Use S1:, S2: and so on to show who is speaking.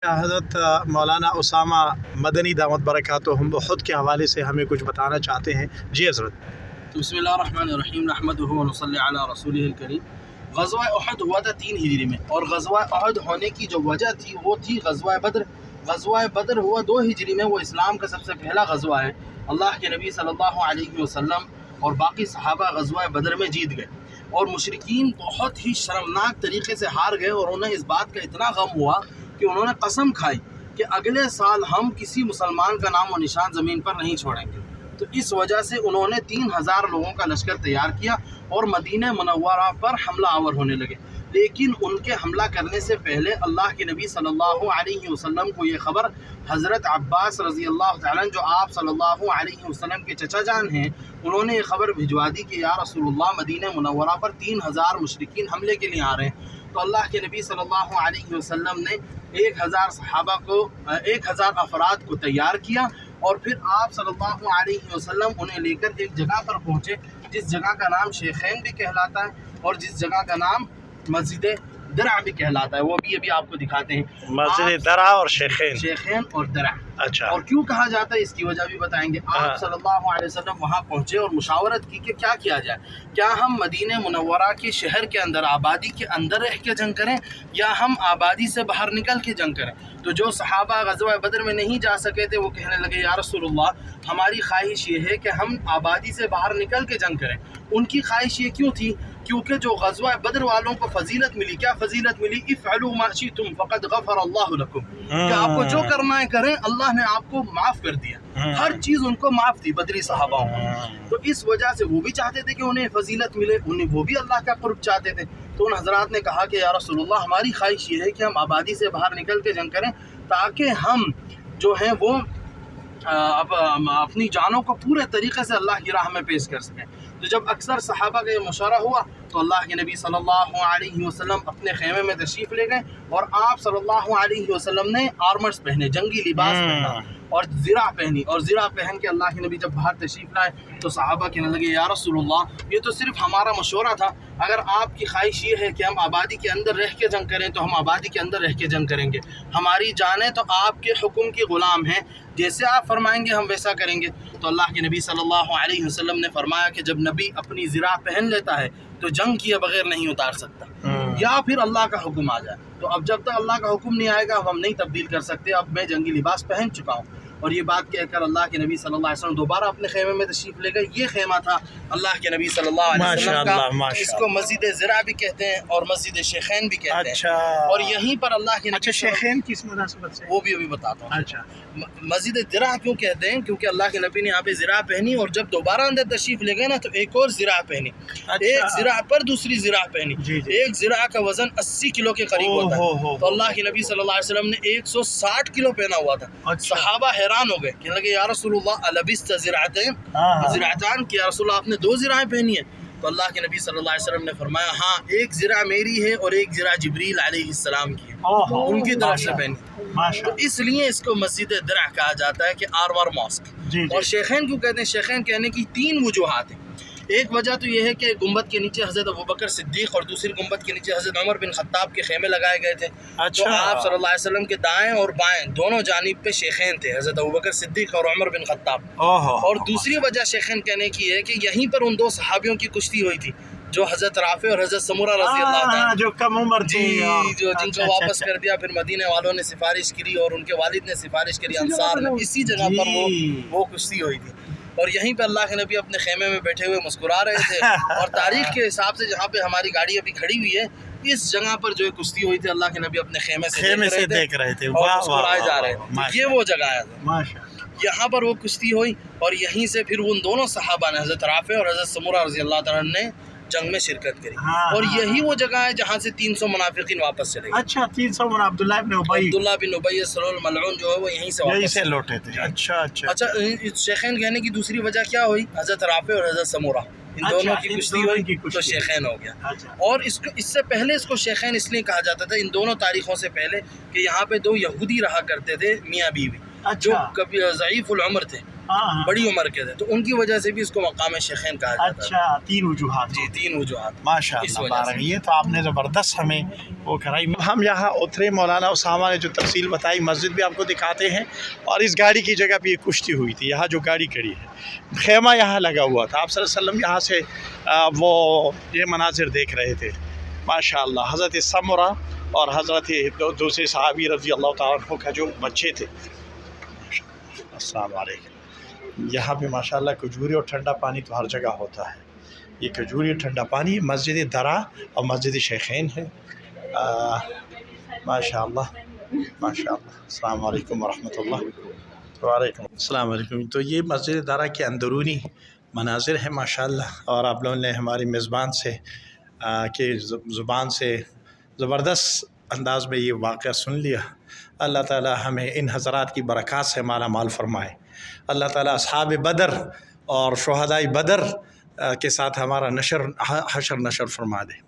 S1: حضرت مولانا اسامہ مدنی دامت برکاتہم احد کے حوالے سے ہمیں کچھ بتانا چاہتے ہیں. جی حضرت.
S2: بسم اللہ الرحمن الرحیم نحمدہ ونصلی علی رسولہ الکریم. غزوہ احد ہوا تھا 3 ہجری میں، اور غزوہ احد ہونے کی جو وجہ تھی وہ تھی غزوہ بدر. غزوہ بدر ہوا 2 ہجری میں، وہ اسلام کا سب سے پہلا غزوہ ہے. اللہ کے نبی صلی اللہ علیہ وسلم اور باقی صحابہ غزوہ بدر میں جیت گئے، اور مشرکین بہت ہی شرمناک طریقے سے ہار گئے، اور انہیں اس بات کا اتنا غم ہوا کہ انہوں نے قسم کھائی کہ اگلے سال ہم کسی مسلمان کا نام و نشان زمین پر نہیں چھوڑیں گے. تو اس وجہ سے انہوں نے 3000 لوگوں کا لشکر تیار کیا اور مدینہ منورہ پر حملہ آور ہونے لگے. لیکن ان کے حملہ کرنے سے پہلے اللہ کے نبی صلی اللہ علیہ وسلم کو یہ خبر حضرت عباس رضی اللہ تعالیٰ جو آپ صلی اللہ علیہ وسلم کے چچا جان ہیں، انہوں نے یہ خبر بھجوا دی کہ یا رسول اللہ مدینہ منورہ پر 3000 مشرکین حملے کے لیے آ رہے ہیں. تو اللہ کے نبی صلی اللہ علیہ وسلم نے 1000 افراد کو تیار کیا، اور پھر آپ صلی اللہ علیہ وسلم انہیں لے کر ایک جگہ پر پہنچے جس جگہ کا نام شیخین بھی کہلاتا ہے، اور جس جگہ کا نام مسجد درع بھی کہلاتا ہے. وہ بھی ابھی آپ کو دکھاتے ہیں.
S1: مسجد درع اور
S2: شیخین اور درع.
S1: اچھا.
S2: اور کیوں کہا جاتا ہے اس کی وجہ بھی بتائیں گے. آپ صلی اللہ علیہ وسلم وہاں پہنچے اور مشاورت کی کہ کیا کیا جائے. کیا ہم مدینہ منورہ کے شہر کے اندر آبادی کے اندر رہ کے جنگ کریں، یا ہم آبادی سے باہر نکل کے جنگ کریں؟ تو جو صحابہ غزوہ بدر میں نہیں جا سکے تھے وہ کہنے لگے یا رسول اللہ ہماری خواہش یہ ہے کہ ہم آبادی سے باہر نکل کے جنگ کریں. ان کی خواہش یہ کیوں تھی؟ کیونکہ جو غزوہ بدر والوں کو فضیلت ملی. کیا فضیلت ملی؟ افعلوا ما شئتم فقد غفر اللہ لکم. کہ آپ کو جو کرنا ہے کریں، اللہ نے آپ کو معاف کر دیا. ہر چیز ان کو معاف تھی بدری صحابہ کو. تو اس وجہ سے وہ بھی چاہتے تھے کہ انہیں فضیلت ملے، وہ بھی اللہ کا قرب چاہتے تھے. تو ان حضرات نے کہا کہ یا رسول اللہ ہماری خواہش یہ ہے کہ ہم آبادی سے باہر نکل کے جنگ کریں، تاکہ ہم جو ہیں وہ اپنی جانوں کو پورے طریقے سے اللہ کی راہ میں پیش کر سکیں. تو جب اکثر صحابہ کا یہ مشورہ ہوا تو اللہ کے نبی صلی اللہ علیہ وسلم اپنے خیمے میں تشریف لے گئے، اور آپ صلی اللہ علیہ وسلم نے آرمرز پہنے، جنگی لباس پہنا، اور زرہ پہنی. اور زرہ پہن کے اللہ کے نبی جب باہر تشریف لائے تو صحابہ کہنے لگے یا رسول اللہ یہ تو صرف ہمارا مشورہ تھا، اگر آپ کی خواہش یہ ہے کہ ہم آبادی کے اندر رہ کے جنگ کریں تو ہم آبادی کے اندر رہ کے جنگ کریں گے. ہماری جانیں تو آپ کے حکم کی غلام ہیں، جیسے آپ فرمائیں گے ہم ویسا کریں گے. تو اللہ کے نبی صلی اللہ علیہ وسلم نے فرمایا کہ جب نبی اپنی زرہ پہن لیتا ہے تو جنگ کیے بغیر نہیں اتار سکتا، یا پھر اللہ کا حکم آ جائے. تو اب جب تک اللہ کا حکم نہیں آئے گا ہم نہیں تبدیل کر سکتے. اب میں جنگی لباس پہن چکا ہوں. اور یہ بات کہہ کر اللہ کے نبی صلی اللہ علیہ وسلم دوبارہ اپنے خیمے میں تشریف لے گئے. یہ خیمہ تھا اللہ کے نبی صلی اللہ علیہ وسلم کا. اس کو مسجد زرع بھی کہتے ہیں اور مسجد شیخین بھی کہتے ہیں. اور یہیں پر اللہ کے نبی
S1: شیخین کس مناسبت سے؟
S2: وہ بھی ابھی بتاتا ہوں. اچھا. مسجد درع کیوں کہتے ہیں؟ کیونکہ اللہ کے نبی نے یہاں پہ زرع پہنی، اور جب دوبارہ اندر تشریف لے گئے نا تو ایک اور زرع پہنی. ایک زرع پر دوسری زرع پہنی. ایک زرع کا وزن 80 کلو کے قریب ہوتا ہے. تو اللہ کے نبی صلی اللہ علیہ وسلم نے 160 کلو پہنا ہوا تھا. صحابہ حیران ہو گئے، کہنے لگے یا رسول اللہ البست زرعتان، کہ یا رسول اللہ آپ نے 2 زرعیں پہنی ہیں. تو اللہ کے نبی صلی اللہ علیہ وسلم نے فرمایا ہاں، ایک زرع میری ہے اور ایک زرع جبریل علیہ السلام کی ہے، ان کی طرف سے پہنی. تو اس لیے اس کو مسجد درع کہا جاتا ہے کہ آرمر ماسک. اور شیخین کیوں کہتے ہیں؟ شیخین کہنے کی 3 وجوہات ہیں. ایک وجہ تو یہ ہے کہ گنبد کے نیچے حضرت ابوبکر صدیق اور دوسری گنبد کے نیچے حضرت عمر بن خطاب کے خیمے لگائے گئے تھے. تو آپ صلی اللہ علیہ وسلم کے دائیں اور بائیں دونوں جانب پہ شیخین تھے، حضرت ابوبکر صدیق اور عمر بن خطاب. اور دوسری وجہ شیخین کہنے کی ہے کہ یہیں پر ان 2 صحابیوں کی کشتی ہوئی تھی، جو حضرت رافع اور حضرت سمورہ رضی اللہ تعالیٰ،
S1: جو کم عمر تھی،
S2: جن کو واپس کر دیا. پھر مدینہ والوں نے سفارش کی اور ان کے والد نے سفارش کری، انصار نے. اسی جگہ پر وہ کشتی ہوئی تھی. اور یہیں پہ اللہ کے نبی اپنے خیمے میں بیٹھے ہوئے مسکرا رہے تھے. اور تاریخ کے حساب سے جہاں پہ ہماری گاڑی ابھی کھڑی ہوئی ہے، اس جگہ پر جو کشتی ہوئی تھی اللہ کے نبی اپنے خیمے سے دیکھ رہے تھے اور مسکرائے جا رہے تھے. یہ وہ جگہ ہے، یہاں پر وہ کشتی ہوئی. اور یہیں سے پھر ان دونوں صحابہ نے، حضرت رافع اور حضرت سمورہ رضی اللہ تعالیٰ نے جنگ میں شرکت کری. اور یہی وہ جگہ ہے جہاں سے 300 منافقین واپس چلے گئے.
S1: اچھا. 300 عبداللہ بن ابی
S2: سلول الملعون جو ہے وہ یہیں سے واپس
S1: لوٹے تھے. اچھا.
S2: شیخین کہنے کی دوسری وجہ کیا ہوئی؟ حضرت رافع اور حضرت سمورہ، ان دونوں کی کشتی ہوئی تو شیخین ہو گیا. اور اس سے پہلے اس کو شیخین اس لیے کہا جاتا تھا، ان دونوں تاریخوں سے پہلے، کہ یہاں پہ 2 یہودی رہا کرتے تھے، میاں بیوی، جو کبھی ضعیف العمر تھے.
S1: ہاں
S2: بڑی عمر کے تھے، تو ان کی وجہ سے بھی اس کو مقام شیخین کہا جاتا ہے۔
S1: اچھا، 3 وجوہات،
S2: جی 3 وجوہات
S1: ماشاء
S2: اس
S1: اللہ،
S2: وجہ سے۔
S1: بارک، یہ تو آپ نے زبردست ہمیں وہ کرائی۔ ہم یہاں اترے، مولانا اسامہ نے جو تفصیل بتائی، مسجد بھی آپ کو دکھاتے ہیں، اور اس گاڑی کی جگہ پہ یہ کشتی ہوئی تھی، یہاں جو گاڑی کھڑی ہے، خیمہ یہاں لگا ہوا تھا، آپ صلی اللہ علیہ وسلم یہاں سے وہ یہ مناظر دیکھ رہے تھے، ماشاء اللہ۔ حضرت سمرہ اور حضرت دوسرے صحابی رضی اللہ تعالیٰ عنہ کا جو بچے تھے۔ السلام علیکم۔ یہاں پہ ماشاءاللہ کھجوری اور ٹھنڈا پانی تو ہر جگہ ہوتا ہے، یہ کھجوری اور ٹھنڈا پانی مسجد درا اور مسجد شیخین ہے، ماشاءاللہ ماشاءاللہ۔ السلام علیکم ورحمۃ اللہ۔ وعلیکم السلام علیکم۔ تو یہ مسجد درا کے اندرونی مناظر ہیں ماشاءاللہ، اور آپ لوگوں نے ہماری میزبان سے کے زبان سے زبردست انداز میں یہ واقعہ سن لیا۔ اللہ تعالی ہمیں ان حضرات کی برکات سے مالا مال فرمائے۔ اللہ تعالی اصحاب بدر اور شہداء بدر کے ساتھ ہمارا حشر نشر فرما دے۔